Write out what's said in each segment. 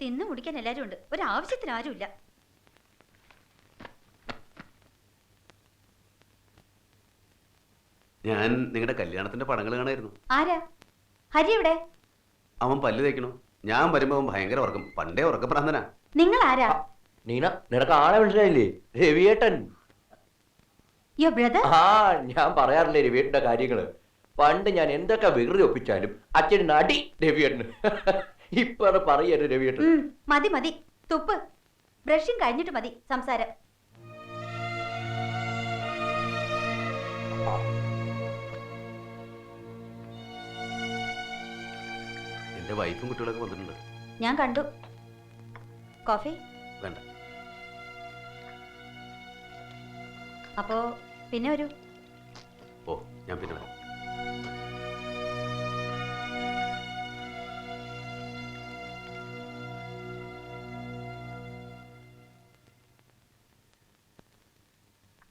തിന്നു കുടിക്കാൻ എല്ലാരും ഉണ്ട്, ഒരാവശ്യത്തിന് ആരുമില്ല. ഞാൻ നിങ്ങളുടെ കല്യാണത്തിന്റെ പടങ്ങൾ കാണായിരുന്നു. ആരാ? ഹരി എവിടെ? അവൻ പല്ല് തേക്കണു. ഞാൻ വരുമ്പോ അവൻ ഭയങ്കര ഉറക്കം, പണ്ടേ ഉറക്കപ്രാന്തനാ. നിങ്ങൾ ആരാ? നീന, നിനക്ക് ആളെ മനസ്സിലായില്ലേ? രവിയേട്ടൻ. യോ ബ്രദർ. ആ, ഞാൻ പറയാറില്ലേ രവിയേട്ടന്റെ കാര്യങ്ങള്. പണ്ട് ഞാൻ എന്തൊക്കെ വികൃതി ഒപ്പിച്ചാലും അച്ഛന് നടി രവിയേട്ടന്. ഇപ്പൊ പറയരുത് രവിയേട്ടൻ. മതി മതി, തുപ്പ്. ബ്രഷിങ് കഴിഞ്ഞിട്ട് മതി സംസാരം. എന്റെ വൈഫും കുട്ടികളൊക്കെ വന്നിട്ടുണ്ട്. ഞാൻ കണ്ടു. കോഫി വേണ്ട. അപ്പോ പിന്നെ വരൂ. ഓ, ഞാൻ പിന്നെ വരാം.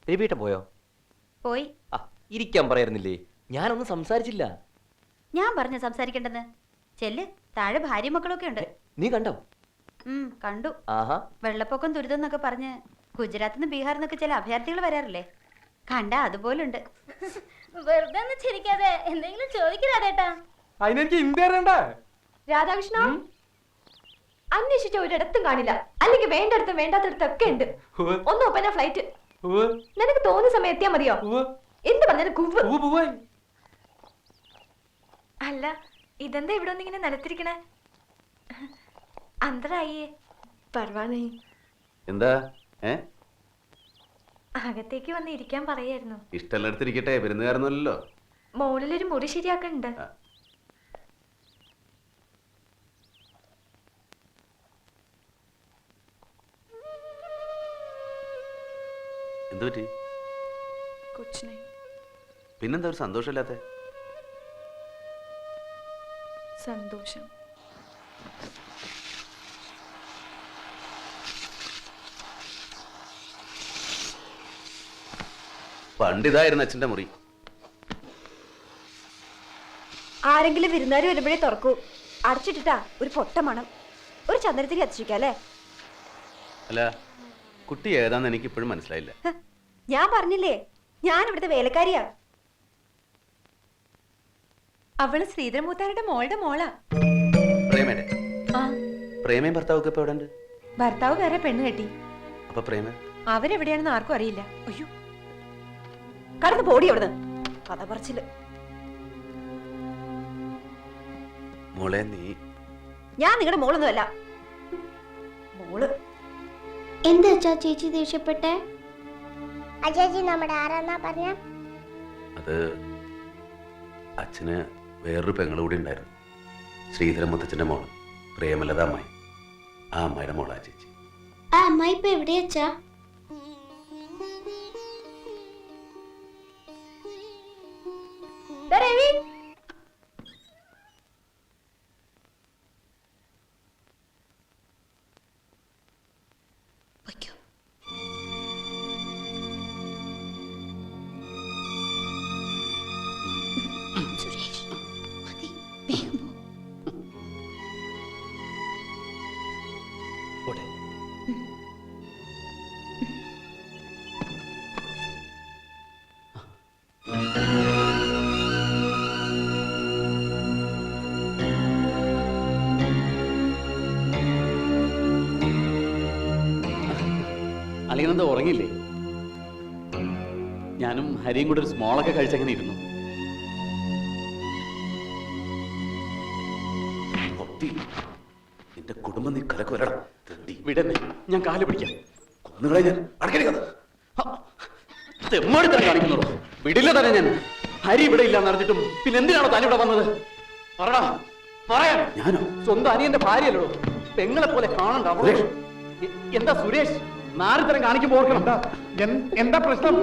രവിയേട്ടൻ പോയോ? പോയി. ഇരിക്കാൻ പറയായിരുന്നില്ലേ? ഞാനൊന്നും സംസാരിച്ചില്ല. ഞാൻ പറഞ്ഞു സംസാരിക്കണ്ടെന്ന്. ചെല്ല്, താഴെ ഭാര്യ മക്കളൊക്കെ ഉണ്ട്. നീ കണ്ടോ? കണ്ടു. ആഹാ. വെള്ളപ്പൊക്കം ദുരിതം എന്നൊക്കെ പറഞ്ഞ് ഗുജറാത്തിൽ നിന്ന് ബീഹാറിൽ നിന്നൊക്കെ ചില അഭയാർത്ഥികൾ വരാറില്ലേ? കണ്ട അതുപോലുണ്ട്. വെറുതെ ചിരിക്കാതെ എന്തെങ്കിലും ചോദിക്കാതേട്ടാ. അതിനെനിക്ക് ഇന്ത്യ അറിയണ്ടേ? രാധാകൃഷ്ണ, അന്വേഷിച്ച ഒരിടത്തും കാണില്ല. അല്ലെങ്കിൽ വേണ്ടടുത്തും വേണ്ടാത്തടത്തൊക്കെ ഉണ്ട്. ഒന്ന് ഒപ്പന ഫ്ലൈറ്റ്. നിനക്ക് തോന്നുന്ന സമയം എത്തിയാ മതിയോ? എന്ത് പറഞ്ഞാലും അല്ല, ഇതെന്താ ഇവിടെ ഒന്നിങ്ങനെ നിലത്തിരിക്കണേ? അന്തരായേ പർവാനേ. എന്താ? അകത്തേക്ക് വന്ന് ഇരിക്കാൻ പറയായിരുന്നു. ഇഷ്ടമുള്ളിടത്തിരിക്കട്ടെ, വിരുന്നുകാരനല്ലോ. മോളിലൊരു മുറി ശരിയാക്കണ്ട്. എന്തു പറ്റി? പിന്നെന്താ ഒരു സന്തോഷമില്ലാത്ത? സന്തോഷം. പണ്ടിതായിരുന്നു അച്ഛന്റെ മുറി. ആരെങ്കിലും വിരുന്നാര് വരുമ്പോഴേ തുറക്കൂ. അടച്ചിട്ടിട്ടാ ഒരു പൊട്ട മണം. ഒരു ചന്ദനത്തിരി കത്തിച്ചിരിക്കല്ലേ? അല്ല, കുട്ടി ഏതാന്ന് എനിക്ക് ഇപ്പോഴും മനസ്സിലായില്ല. ഞാൻ പറഞ്ഞില്ലേ, ഞാൻ ഇവിടുത്തെ വേലക്കാരിയാ. അവള് ശ്രീധരമൂത്താരുടെ മോളുടെ മോളാ. പ്രേമയുടെ? പ്രേമയും ഭർത്താവൊക്കെ ഇപ്പൊ എവിടെ ഉണ്ട്? ഭർത്താവ് വേറെ പെണ്ണ് കെട്ടി. അപ്പൊ പ്രേമ അവരെവിടെയാണെന്ന് ആർക്കും അറിയില്ല. അയ്യോ, കടന്ന് പോടി അവിടുന്ന്. കഥ പറച്ചില്. മോളെ, നീ? ഞാൻ നിങ്ങളുടെ മോളൊന്നുമല്ല. മോള് എന്താ ചേച്ചി ദേഷ്യപ്പെട്ടെ? അജാജി നമ്മുടെ ആരാന്നാ പറഞ്ഞ? അത് അച്ഛന് വേറൊരു പെങ്ങള് കൂടി ഉണ്ടായിരുന്നു. ശ്രീധരൻ മുത്തച്ഛന്റെ മോള് പ്രേമലത അമ്മായി. ആ അമ്മായിയുടെ മോളാ ചേച്ചി. ആ അമ്മായി ഇപ്പൊ എവിടെയാച്ചാ? അളിയനെന്താ ഉറങ്ങിയില്ലേ? ഞാനും ഹരിയും കൂടെ ഒരു സ്മോളൊക്കെ കഴിച്ചങ്ങനെ ഇരുന്നു. നിന്റെ കുടുംബം നീ കലക്കൊല്ലടാ. വിടന്നെ, ഞാൻ കാല് പിടിക്കാം. കൊന്നുകളെ ഞാൻ. തെമ്മാടിത്തരം കാണിക്കുന്നുള്ളൂ. വിടില്ല തന്നെ ഞാൻ. ഹരി ഇവിടെ ഇല്ലാന്ന് അറിഞ്ഞിട്ടും പിന്നെ എന്തിനാണോ താൻ ഇവിടെ വന്നത്? പറടാ, പറയാൻ. ഞാനോ? സ്വന്തം അനിയന്റെ ഭാര്യയല്ലോ, പെങ്ങളെ പോലെ കാണണ്ട. എന്താ സുരേഷ് നാരിത്തരം കാണിക്കുമ്പോ ഓർക്കണം. എന്താ പ്രശ്നം?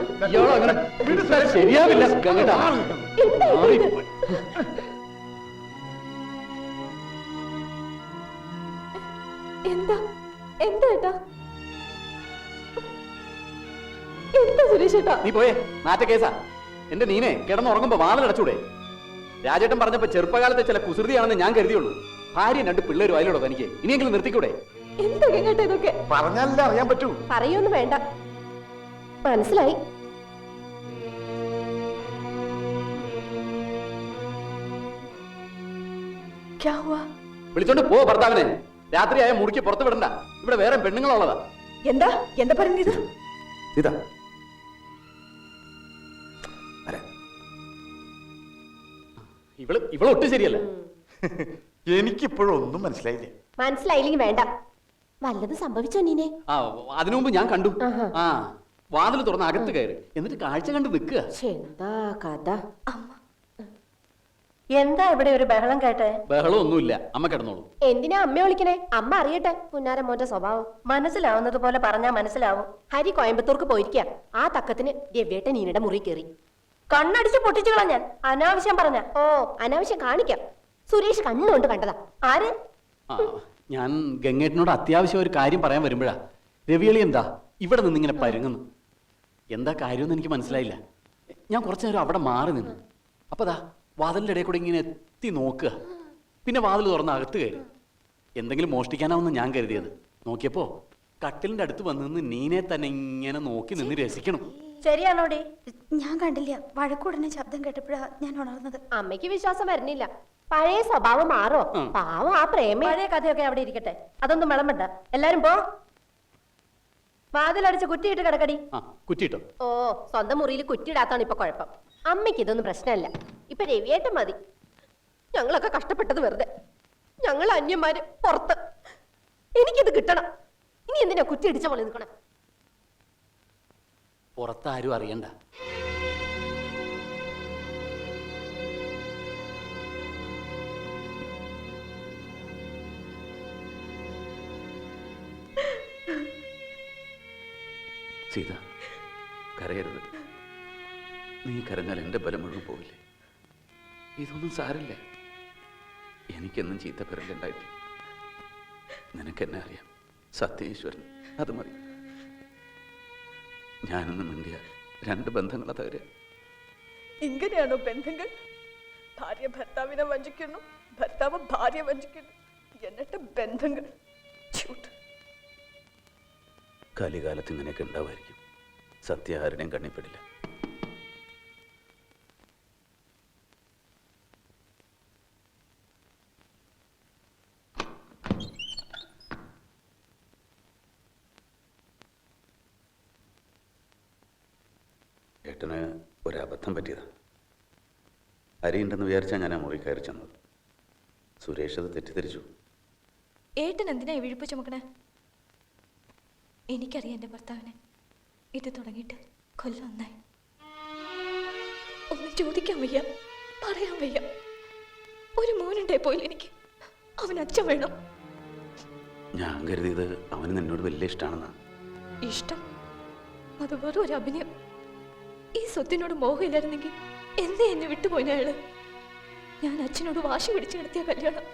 ശരിയാവില്ല. എന്താ എന്താ ഏട്ടാ? എന്താ സുരേഷേട്ടാ? നീ പോയേ, നാറ്റ കേസാ. എന്റെ നീനെ കിടന്നുറങ്ങുമ്പോ വാതിലടച്ചൂടെ? രാജേട്ടൻ പറഞ്ഞപ്പോ ചെറുപ്പകാലത്തെ ചില കുസൃതിയാണെന്ന് ഞാൻ കരുതിയുള്ളൂ. ഭാര്യയും 2 പിള്ളേരും അതിലൂടെ തനിക്ക് ഇനിയെങ്കിലും നിർത്തിക്കൂടെ? എന്തൊക്കെ കേട്ടോ ഇതൊക്കെ? പറഞ്ഞാലല്ലേ അറിയാൻ പറ്റൂ. പറയൊന്നും വേണ്ട, മനസ്സിലായി. വിളിച്ചോണ്ട് പോ ഭർത്താവിനെ. രാത്രിയായ മുറിക്ക് പുറത്ത് വിടണ്ട. ഇവിടെ വേറെ പെണ്ണുങ്ങളുള്ളതാ. എന്താ എന്താ പറഞ്ഞത്? ഇതാ ഇവള് ഒട്ടും ശരിയല്ല. എനിക്കിപ്പോഴും ഒന്നും മനസ്സിലായില്ലേ. മനസ്സിലായില്ലെങ്കിൽ വേണ്ട. വല്ലതും സംഭവിച്ചോ നീനെ? ആ അതിനു മുമ്പ് ഞാൻ കണ്ടു. ആ വാതിൽ തുറന്ന് അകത്ത് കയറി, എന്നിട്ട് കാഴ്ച കണ്ട് നിൽക്കുക. എന്താ കഥ? എന്താ ഇവിടെ ഒരു ബഹളം കേട്ടെ? ബഹളം ഒന്നുമില്ല, അമ്മ കിടന്നോളൂ. എന്തിനാ അമ്മ വിളിക്കണേ? അമ്മ അറിയട്ടെ പുന്നാരം മോന്റെ സ്വഭാവം. മനസ്സിലാവുന്നത് പോലെ പറഞ്ഞാ മനസ്സിലാവും. ഹരി കോയമ്പത്തൂർക്ക് പോയിരിക്കാം. ആ തക്കത്തിന് രവിയേട്ടൻ നീനയുടെ മുറി കയറി കണ്ണടിച്ച് പൊട്ടിച്ചു കളഞ്ഞാൻ. അനാവശ്യം പറഞ്ഞ ഓ അനാവശ്യം കാണിക്കാം. സുരേഷ് കണ്ണുകൊണ്ട് കണ്ടതാ. ആര്? ആ ഞാൻ ഗംഗേട്ടനോട് അത്യാവശ്യം ഒരു കാര്യം പറയാൻ വരുമ്പോഴാ രവിയളി എന്താ ഇവിടെ നിന്നിങ്ങനെ പരുങ്ങുന്നു. എന്താ കാര്യമെന്ന് എനിക്ക് മനസ്സിലായില്ല. ഞാൻ കുറച്ചു നേരം അവിടെ മാറി നിന്നു. അപ്പൊ ദാ വാതിലിന്റെ ഇടയിൽ കൂടെ ഇങ്ങനെ എത്തി നോക്കുക. പിന്നെ വാതിൽ തുറന്ന് അകത്ത് കയറി. എന്തെങ്കിലും മോഷ്ടിക്കാനാവുന്ന ഞാൻ കരുതിയത്. നോക്കിയപ്പോ കട്ടിലിന്റെ അടുത്ത് വന്ന് നിന്ന് നീനെ തന്നെ ഇങ്ങനെ നോക്കി നിന്ന് രസിക്കണം. ശരിയാണോടി? ഞാൻ കണ്ടില്ല. വഴക്കുടനെ ശബ്ദം കേട്ടപ്പോഴാ ഞാൻ ഉണർന്നത്. അമ്മയ്ക്ക് വിശ്വാസം വരുന്നില്ല. പഴയ സ്വഭാവം മാറോ? പാവം ആ പ്രേമ. പഴയ കഥയൊക്കെ അവിടെ ഇരിക്കട്ടെ, അതൊന്നും വിളമ്പണ്ട. എല്ലാരും പോ. വാതിലടിച്ച് കുറ്റിയിട്ട് കിടക്കടി. ആ കുറ്റിട്ടോ? ഓ സ്വന്തം മുറിയിൽ കുറ്റിയിടാത്താണ് ഇപ്പൊ കുഴപ്പം. അമ്മയ്ക്ക് ഇതൊന്നും പ്രശ്നമല്ല. ഇപ്പൊ രവിയേട്ടൻ മതി. ഞങ്ങളൊക്കെ കഷ്ടപ്പെട്ടത് വെറുതെ. ഞങ്ങൾ അന്യന്മാര് പുറത്ത്. എനിക്കിത് കിട്ടണം. ഇനി എന്തിനാ കുറ്റി ഇടിച്ച പോലെ നിൽക്കണം? പുറത്താരും അറിയണ്ട. സീത, കരയരുത്. നീ കരഞ്ഞാൽ എൻ്റെ ബലം മുഴുവൻ പോവില്ലേ? ഇതൊന്നും സാരില്ല. എനിക്കെന്നും ചീത്ത പേരല്ലുണ്ടായിട്ടില്ല. നിനക്കെന്നെ അറിയാം. സത്യേശ്വരൻ, അത് മതി. ഞാനൊന്നും മിണ്ടിയ 2 ബന്ധങ്ങളെ തകരുക. ഇങ്ങനെയാണോ ബന്ധങ്ങൾ? ഭാര്യ ഭർത്താവിനെ വഞ്ചിക്കുന്നു, ഭർത്താവ് ഭാര്യ വഞ്ചിക്കുന്നു, എന്നിട്ട് ബന്ധങ്ങൾ. കലികാലത്ത് ഇങ്ങനെയൊക്കെ ഉണ്ടാവുമായിരിക്കും. സത്യ ആരുടെയും കണ്ണിപ്പെടില്ല. ഏട്ടന് ഒരബദ്ധം പറ്റിയതാ. അരിയുണ്ടെന്ന് വിചാരിച്ചാൽ ഞാൻ ആ മുറി കയറി ചെന്നത്. സുരേഷ് അത് തെറ്റിദ്ധരിച്ചു. ഏട്ടൻ എന്തിനാ വിഴുപ്പ് ചുമക്കണേ? എനിക്കറിയാം എൻ്റെ ഭർത്താവിനെ. ഇത് തുടങ്ങിയിട്ട് കൊല്ലം ഒന്നായി. ഒന്ന് ചോദിക്കാൻ വയ്യ, പറയാൻ വയ്യ. ഒരു മോനുണ്ടേ പോലും എനിക്ക്. അവൻ അച്ഛൻ വേണം. ഞാൻ കരുതിയത് അവന് നിന്നോട് വലിയ ഇഷ്ടമാണെന്നാ. ഇഷ്ടം? അത് വെറും ഒരു അഭിനയം. ഈ സ്വത്തിനോട് മോഹമില്ലായിരുന്നെങ്കിൽ എന്നെ എന്നെ വിട്ടുപോയിന അയാള്. ഞാൻ അച്ഛനോട് വാശി പിടിച്ച് നടത്തിയ കല്യാണം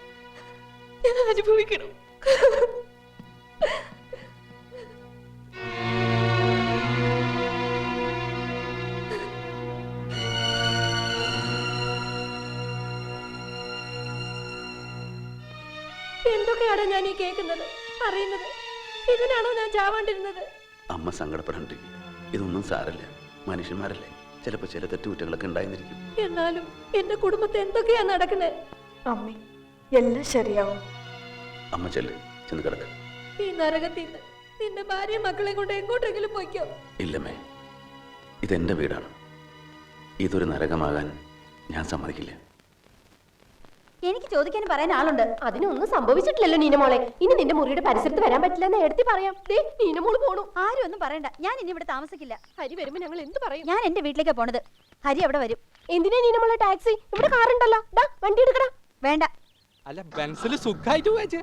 ഞാൻ അനുഭവിക്കണം. എന്തൊക്കെയാണ് ഞാൻ ഈ കേൾക്കുന്നത്, അറിയുന്നത്? ഇതിനാണോ ഞാൻ ചാവാണ്ടിരുന്നത്? അമ്മ സങ്കടപ്പെടാണ്ടിരിക്കും. ഇതൊന്നും സാരല്ല. മനുഷ്യന്മാരല്ലേ, ചിലപ്പോൾ ചില തെറ്റുകുറ്റങ്ങളൊക്കെ ഉണ്ടായിരിക്കും. എന്നാലും എന്റെ കുടുംബത്തെ എന്തൊക്കെയാ നടക്കുന്നത്? അമ്മേ, എല്ലാം ശരിയാവും. അമ്മ ചെന്ന് കിടക്ക്. ഈ നരകത്തിൽ നിന്ന് നിന്റെ ഭാര്യയും മക്കളെ കൊണ്ട് എങ്ങോട്ടെങ്കിലും പോയിക്കോ. ഇല്ലമ്മേ, ഇതെന്റെ വീടാണ്. ഇതൊരു നരകമാകാൻ ഞാൻ സമ്മതിക്കില്ല. എനിക്ക് ചോദിക്കാനും പറയാൻ ആളുണ്ട്. അതിനൊന്നും സംഭവിച്ചിട്ടില്ലല്ലോ നീനമോളെ. ഇനി നിന്റെ മുറിയുടെ പരിസരത്ത് വരാൻ പറ്റില്ലെന്ന് എടുത്തി പറയാം. നീനമോള് പോണു. ആരും ഒന്നും പറയണ്ട. ഞാൻ ഇനി ഇവിടെ താമസിക്കില്ല. ഹരി വരുമ്പോ ഞങ്ങൾ എന്ത് പറയും? ഞാൻ എന്റെ വീട്ടിലേക്കാ പോണത്. ഹരി അവിടെ വരും. എന്തിനാ നീനമോളെ ടാക്സി? ഇവിടെ കാറുണ്ടല്ലോ. വണ്ടി എടുക്കടാ. വേണ്ട. അല്ല ബെൻസിൽ സുഖായിട്ട് പോയേ.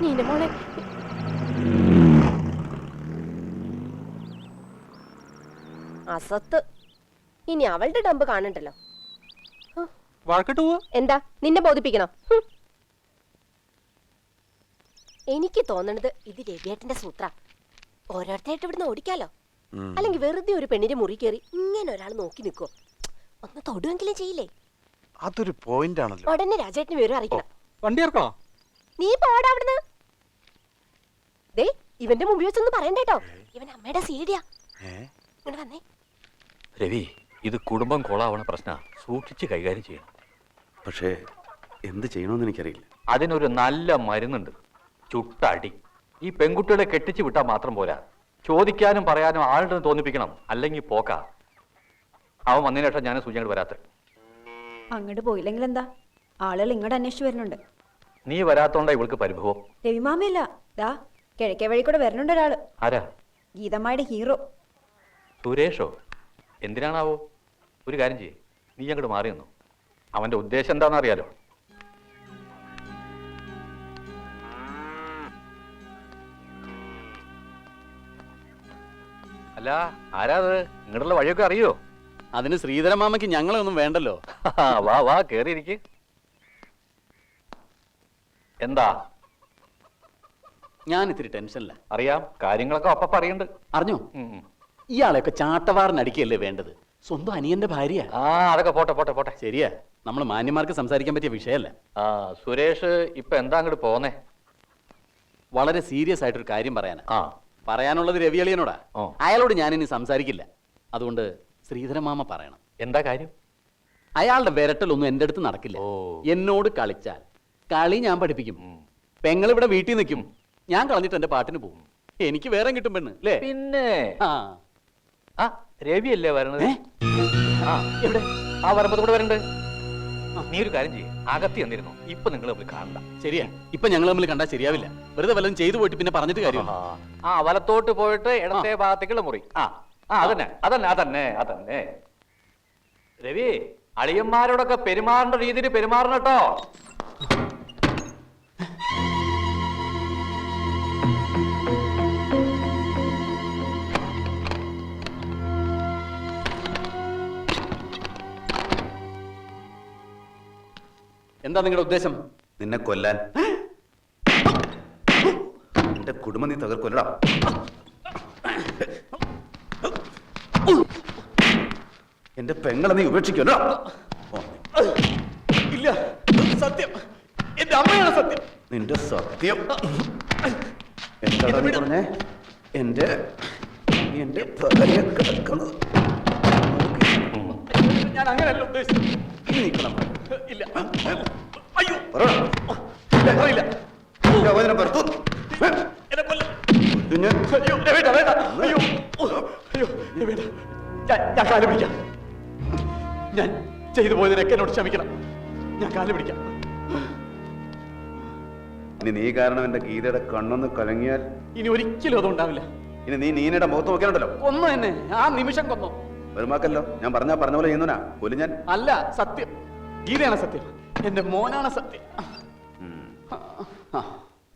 നീനമോളെ അസത്ത്. ഇനി അവളുടെ ഡമ്പ് കാണണ്ടല്ലോ. വഴക്കിട്ട് പോവാ. എന്താ നിന്നെ ബോധിപ്പിക്കണോ? എനിക്ക് തോന്നണത് ഇത് രവിയേട്ടന്റെ സൂത്ര. ഓരോരുത്തരായിട്ട് ഇവിടുന്ന് ഓടിക്കാലോ. അല്ലെങ്കിൽ വെറുതെ ഒരു പെണ്ണിന്റെ മുറി കയറി ഇങ്ങനെ ഒരാൾ നോക്കി നിൽക്കോ. ഒന്ന് തൊടുവെങ്കിലും ചെയ്യില്ലേ? അതൊരു പോയിന്റ് ആണല്ലോ. ഉടനെ രാജേട്ടന് വിവരം അറിയിക്കണം. വണ്ടി ഇറക്കണോ? നീ പോടാ അവിടുന്ന്. ദേ ഇവന്റെ മുമ്പിൽ വെച്ചൊന്നും പറയണ്ടേട്ടോ. ഇവൻ അമ്മയുടെ സീഡിയാ. ഇങ്ങോട്ട് വന്നേ. രവി, ഇത് കുടുംബം കൊളാവണ പ്രശ്ന, സൂക്ഷിച്ച് കൈകാര്യം ചെയ്യണം. പക്ഷേ എന്ത് ചെയ്യണമെന്ന് എനിക്കറിയില്ല. അതിനൊരു നല്ല മരുന്നുണ്ട്, ചുട്ടടി. ഈ പെൺകുട്ടികളെ കെട്ടിച്ചു വിട്ടാൽ മാത്രം പോരാ, ചോദിക്കാനും പറയാനും ആളുടെ തോന്നിപ്പിക്കണം, അല്ലെങ്കിൽ പോക്കാ. അവൻ വന്നതിന് ശേഷം ഞാൻ സൂചനകൾ വരാത്ത. അങ്ങോട്ട് പോയില്ലെങ്കിൽ എന്താ, ആളുകൾ ഇങ്ങോട്ട് അന്വേഷിച്ചു വരുന്നുണ്ട്. നീ വരാത്തോണ്ടാ ഇവൾക്ക് പരിഭവം. രവിമാമയില്ല, ദാ കിഴക്കേ വഴി കൂടെ വരുന്നുണ്ട് ഒരാള്. ആരാ? ഗീതമ്മയുടെ ഹീറോ. സുരേഷോ? എന്തിനാണാവോ? ഒരു കാര്യം ചെയ്യേ, നീ അങ്ങോട്ട് മാറി നിന്നു. അവന്റെ ഉദ്ദേശം എന്താണെന്ന് അറിയാലോ. അല്ല, ആരാ അത്? ഇങ്ങോട്ടുള്ള വഴിയൊക്കെ അറിയോ? അതിന് ശ്രീധരമാമയ്ക്ക് ഞങ്ങളെ ഒന്നും വേണ്ടല്ലോ. വാ വാ, കേറിയിരിക്ക്. എന്താ? ഞാൻ ഇത്തിരി ടെൻഷനില്ല. അറിയാം, കാര്യങ്ങളൊക്കെ ഒപ്പം പറയുന്നുണ്ട്. അറിഞ്ഞോ? ഇയാളെയൊക്കെ ചാട്ടവാറിനടിക്കല്ലേ വേണ്ടത്? സ്വന്തം അനിയന്റെ ഭാര്യ. ആ, അതൊക്കെ പോട്ടെ പോട്ടെ പോട്ടെ. ശരിയാ, നമ്മൾ മാന്യന്മാർക്ക് സംസാരിക്കാൻ പറ്റിയ വിഷയമല്ല. ആ, സുരേഷ് ഇപ്പൊ എന്താ അങ്ങോട്ട് പോന്നേ? വളരെ സീരിയസ് ആയിട്ടൊരു കാര്യം പറയാനാ. ആ, പറയാനുള്ളത് രവിയളിയനോടാ. ഓ. അയാളോട് ഞാനിനി സംസാരിക്കില്ല. അതുകൊണ്ട് ശ്രീധരമാമ പറയണം. എന്താ കാര്യം? അയാളുടെ വിരട്ടലൊന്നും എൻ്റെ അടുത്ത് നടക്കില്ല. ഓ. എന്നോട് കളിച്ചാൽ കളി ഞാൻ പഠിപ്പിക്കും. പെങ്ങൾ ഇവിടെ വീട്ടിൽ നിൽക്കും, ഞാൻ കളഞ്ഞിട്ട് എന്റെ പാട്ടിന് പോകും. എനിക്ക് വേറെ കിട്ടും പെണ്ണ് അല്ലേ? പിന്നെ ആ ആ, രവി അല്ലേ വരണത്? ഏ? ആ, എവിടെ? ആ വരമ്പത്ത് കൂടെ വരണ്ട്. നീ ഒരു കാര്യം ചെയ്യേ, അകത്തി എന്നിരുന്നു. ഇപ്പൊ നിങ്ങൾ തമ്മിൽ കാണണ്ട. ശരിയാ, ഇപ്പൊ ഞങ്ങൾ തമ്മിൽ കണ്ടാൽ ശരിയാവില്ല. വെറുതെ വല്ലതും ചെയ്തു പോയിട്ട് പിന്നെ പറഞ്ഞിട്ട് കാര്യം. ആ, വലത്തോട്ട് പോയിട്ട് ഇടത്തെ ഭാഗത്തേക്കുള്ള മുറി. ആ ആ, അതന്നെ അതന്നെ അതന്നെ അതന്നെ. രവി, അളിയന്മാരോടൊക്കെ പെരുമാറേണ്ട രീതിയിൽ പെരുമാറണം കേട്ടോ. എന്താ നിങ്ങളുടെ ഉദ്ദേശം? നിന്നെ കൊല്ലാൻ. എന്റെ കുടുംബം നീ തകർക്കൊല്ലടാ. എന്റെ പെങ്ങളെ നീ ഉപേക്ഷിക്കുമല്ലോ. ഇല്ല, സത്യം, എന്റെ അമ്മയാണ് സത്യം. നിന്റെ സത്യം എന്താ നീ പറഞ്ഞേ? എന്റെ എന്റെ ഭാര്യ കിടക്കുന്നത് ഞാൻ അങ്ങനെയല്ല ഉദ്ദേശിച്ചത്. നീക്കണം. ഇല്ല, അയ്യോ, പറയണം. അറിയില്ല. വചനം പുറത്തു. എന്നെ കൊല്ലും. കുഞ്ഞ് അയ്യോ, വേണ്ട വേണ്ട. അയ്യോ അയ്യോ, വേണ്ട. ഞാൻ കാല് പിടിക്കാം. ഞാൻ ചെയ്തു പോയതിനൊക്കെ എന്നോട് ക്ഷമിക്കണം. ഞാൻ കാല് പിടിക്കാം. ഇനി നീ കാരണം എന്റെ ഗീതയുടെ കണ്ണൊന്ന് കലങ്ങിയാൽ ഇനി ഒരിക്കലും അതും ഉണ്ടാവില്ല. ഇനി നീ നീനയുടെ മുഖത്ത് നോക്കാനുണ്ടല്ലോ. കൊന്നു എന്നെ, ആ നിമിഷം കൊന്നു. വെറുമാക്കല്ലോ. ഞാൻ പറഞ്ഞ പോലെ ചെയ്യുന്നവനാ കൊല്ലു ഞാൻ. അല്ല, സത്യം, ഗീതയാണ് സത്യം, എന്റെ മോനാണ് സത്യം.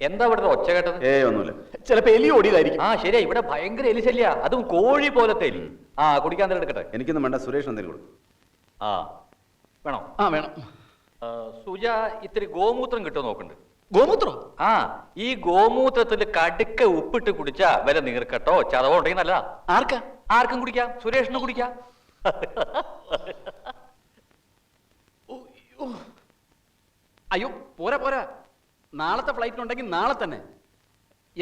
എന്താ ഇവിടെ ഒച്ച കേട്ടത്? ഒന്നുമില്ല. ചിലപ്പോ എലി ഓടിയതായിരിക്കും. ആ, ശരിയാ, ഇവിടെ ഭയങ്കര എലിശല്യ, അതും കോഴി പോലത്തെ എലി. ആ, കുടിക്കാൻ തന്നെ എടുക്കട്ടെ. എനിക്കൊന്നും വേണ്ട, സുരേഷ് എന്തെങ്കിലും കൊടുക്കും. ആ, വേണോ? ആ, വേണം. സുജ ഇത്തിരി ഗോമൂത്രം കിട്ടുമോ നോക്കണ്ട്. ഗോമൂത്രോ? ആ, ഈ ഗോമൂത്രത്തിൽ കടുക്ക ഉപ്പിട്ട് കുടിച്ചാ വില നീർക്കട്ടോ ചതവോ ഉണ്ടെങ്കിൽ നല്ലതാ. ആർക്കാ? ആർക്കും കുടിക്കാം, സുരേഷിന് കുടിക്കാം. അയ്യോ, പോരാ പോരാ, നാളത്തെ ഫ്ലൈറ്റ് ഉണ്ടെങ്കിൽ നാളെ തന്നെ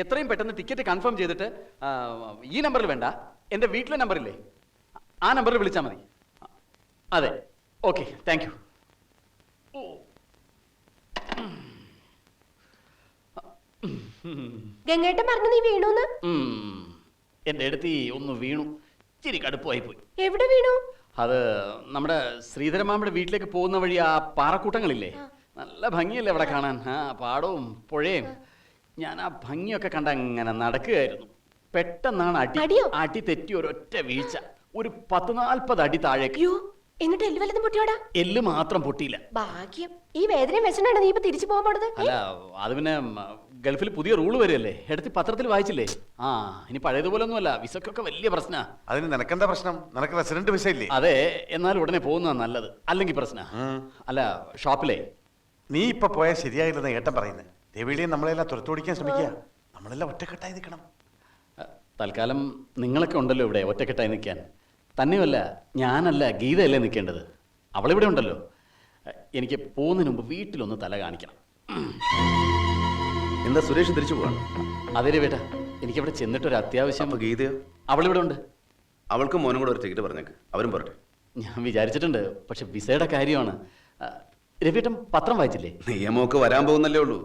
എത്രയും പെട്ടെന്ന് ടിക്കറ്റ് കൺഫേം ചെയ്തിട്ട് ഈ നമ്പറിൽ വേണ്ട, എൻ്റെ വീട്ടിലെ നമ്പറില്ലേ, ആ നമ്പറിൽ വിളിച്ചാൽ മതി. അതെ, ഓക്കെ, താങ്ക് യു. ഗംഗേട്ടൻ പറഞ്ഞു നീ വീണൂന്ന്. എൻ്റെ അടുത്ത് ഒന്ന് വീണു, ഇച്ചിരി കടുപ്പമായി പോയി. എവിടെ വീണു? അത് നമ്മുടെ ശ്രീധരമാമയുടെ വീട്ടിലേക്ക് പോകുന്ന വഴി ആ പാറക്കൂട്ടങ്ങളില്ലേ, നല്ല ഭംഗിയല്ലേ അവിടെ കാണാൻ. ആ പാടവും പുഴയും. ഞാൻ ആ ഭംഗിയൊക്കെ കണ്ട അങ്ങനെ നടക്കുകയായിരുന്നു. പെട്ടെന്നാണ് അടി തെറ്റി ഒരൊറ്റ വീഴ്ച. ഒരു 10-40 അടി താഴേക്ക്. അയ്യോ, എന്നിട്ട് എല്ല് വല്ലതും പൊട്ടിയോടാ? എല്ല് മാത്രം പൊട്ടിയില്ല. ഭാഗ്യം. ഈ വേദനയും വെച്ചിട്ടാണ് നീ ഇപ്പൊ തിരിച്ചു പോകാൻ പോണത്. അല്ല, അത് പിന്നെ ഗൾഫിൽ പുതിയ റൂള് വരികയല്ലേ, എടുത്ത് പത്രത്തിൽ വായിച്ചില്ലേ. ആ, ഇനി പഴയതുപോലെ ഒന്നുമല്ല, വിസക്കൊക്കെ വലിയ പ്രശ്ന. അതിന് നിനക്കെന്താ പ്രശ്നം? നിനക്ക് റെസിഡന്റ് വിസ ഇല്ലേ? അതെ, എന്നാൽ ഉടനെ പോകുന്നതാണ് നല്ലത്, അല്ലെങ്കിൽ പ്രശ്ന. അല്ല, ഷോപ്പിലെ നീ ഇപ്പൊ പോയാൽ ശരിയായില്ലെന്ന് ഏട്ടൻ പറയുന്നത്. രവിളിയെ നമ്മളെല്ലാം തുരത്തോടിക്കാൻ ശ്രമിക്കുക. നമ്മളെല്ലാം ഒറ്റക്കെട്ടായി നിൽക്കണം. തൽക്കാലം നിങ്ങളൊക്കെ ഉണ്ടല്ലോ ഇവിടെ ഒറ്റക്കെട്ടായി നിൽക്കാൻ. തന്നെയല്ല, ഞാനല്ല, ഗീതയല്ലേ നിൽക്കേണ്ടത്. അവളിവിടെ ഉണ്ടല്ലോ. എനിക്ക് പോകുന്നതിന് മുമ്പ് വീട്ടിലൊന്ന് തല കാണിക്കണം. എന്താ സുരേഷ് തിരിച്ചു പോവാണ്? അതെ രവിയേട്ടാ, എനിക്കവിടെ ചെന്നിട്ടൊരു അത്യാവശ്യം. അപ്പൊ ഗീതയോ? അവളിവിടെ ഉണ്ട്. അവൾക്കും മോനും കൂടെ ഒരു ടിക്കറ്റ് പറഞ്ഞേക്ക്, അവരും പോരട്ടെ. ഞാൻ വിചാരിച്ചിട്ടുണ്ട്, പക്ഷെ വിസയുടെ കാര്യമാണ്. രവിയേട്ടൻ പത്രം വായിച്ചില്ലേ? നിയമമൊക്കെ വരാൻ പോകുന്നല്ലേ ഉള്ളൂ.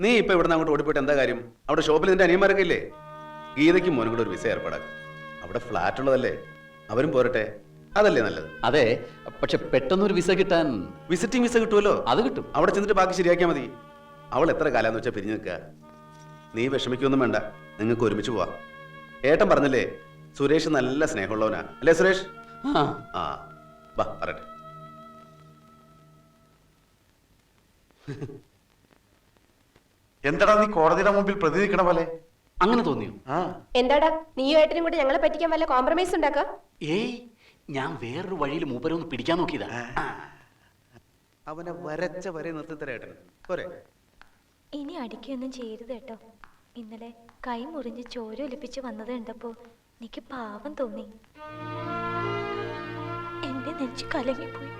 നീ ഇപ്പൊ ഇവിടെ നിന്ന് അങ്ങോട്ട് ഓടിപ്പോയിട്ട് എന്താ കാര്യം? അവിടെ ഷോപ്പിൽ നിന്റെ അനിയന്മാരൊക്കെ ഇല്ലേ? ഗീതയ്ക്കും മോനും കൂടെ ഒരു വിസ ഏർപ്പാടാക്കും. അവിടെ ഫ്ലാറ്റ് ഉള്ളതല്ലേ, അവരും പോരട്ടെ. അതല്ലേ നല്ലത്? അതെ, പക്ഷെ പെട്ടെന്നൊരു വിസ കിട്ടാൻ. വിസിറ്റിംഗ് വിസ കിട്ടുമല്ലോ. അത് കിട്ടും. അവിടെ ചെന്നിട്ട് ബാക്കി ശരിയാക്കിയാൽ മതി. അവൾ എത്ര കാലാന്ന് വെച്ചാൽ പിരിഞ്ഞു നിൽക്കുക. നീ വിഷമിക്കൊന്നും വേണ്ട, നിങ്ങൾക്ക് ഒരുമിച്ച് പോവാ. ഏട്ടൻ പറഞ്ഞല്ലേ സുരേഷ് നല്ല സ്നേഹമുള്ളവനാ, അല്ലേ സുരേഷ്? ആ വാ പറയട്ടെ. എന്താടാ നീ കോടതിയുടെ മുമ്പിൽ പ്രതി നിൽക്കണ പോലെ? അങ്ങനെ തോന്നിയോ? ആ എന്താടാ നീയും ഏട്ടനും കൂടി ഞങ്ങളെ പറ്റിക്കാൻ വല്ല കോംപ്രമൈസ് ഉണ്ടാക്കാം? ഏയ്, ഞാൻ വേറൊരു വഴിയിൽ മൂപ്പരൊന്ന് പിടിക്കാൻ നോക്കിയതാ. അവനെ വരച്ച വരെ നിർത്തിത്തരാ ഏട്ടൻ, പോരെ? ഇനി അടിക്കൊന്നും ചെയ്യരുത് കേട്ടോ. ഇന്നലെ കൈ മുറിഞ്ഞ് ചോര ഒലിപ്പിച്ച് വന്നത് കണ്ടപ്പോ എനിക്ക് പാവം തോന്നി. എന്റെ നെഞ്ച് കലങ്ങിപ്പോയി.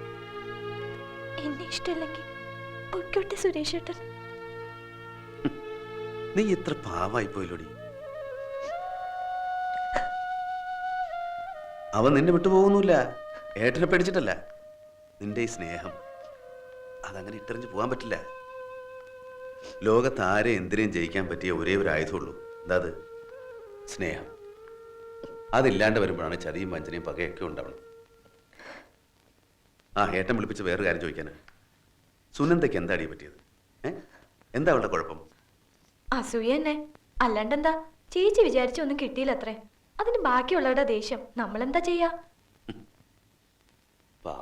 എന്നെ ഇഷ്ടമല്ലെങ്കിൽ പൊയ്ക്കോട്ടെ സുരേഷ് ഏട്ടൻ. നീ ഇത്ര പാവായി പോയില്ലോടി. അവൻ നിന്നെ വിട്ടുപോകുന്നില്ല, ഏട്ടനെ പേടിച്ചിട്ടല്ല. നിന്റെ ഈ സ്നേഹം അതങ്ങനെ ഇട്ടെറിഞ്ഞ് പോകാൻ പറ്റില്ല. ലോകത്ത് ആരെ എന്തിനേയും ജയിക്കാൻ പറ്റിയ ഒരേ ഒരു ആയുധമുള്ളൂ. എന്താ അത്? സ്നേഹം. അതില്ലാണ്ട് വരുമ്പോഴാണ് ചതിയും വഞ്ചനയും പകയൊക്കെ ഉണ്ടാവണം. ആ ഏട്ടൻ വിളിപ്പിച്ച് വേറൊരു കാര്യം ചോദിക്കാന്. സുനന്ദയ്ക്ക് എന്താ അടി പറ്റിയത്? എന്താ അവളുടെ കുഴപ്പം? അസൂയ തന്നെ, അല്ലാണ്ടെന്താ? ചേച്ചി വിചാരിച്ചൊന്നും കിട്ടിയില്ല അത്രേ. അതിന് ബാക്കിയുള്ളവരുടെ ദേഷ്യം നമ്മളെന്താ ചെയ്യാ?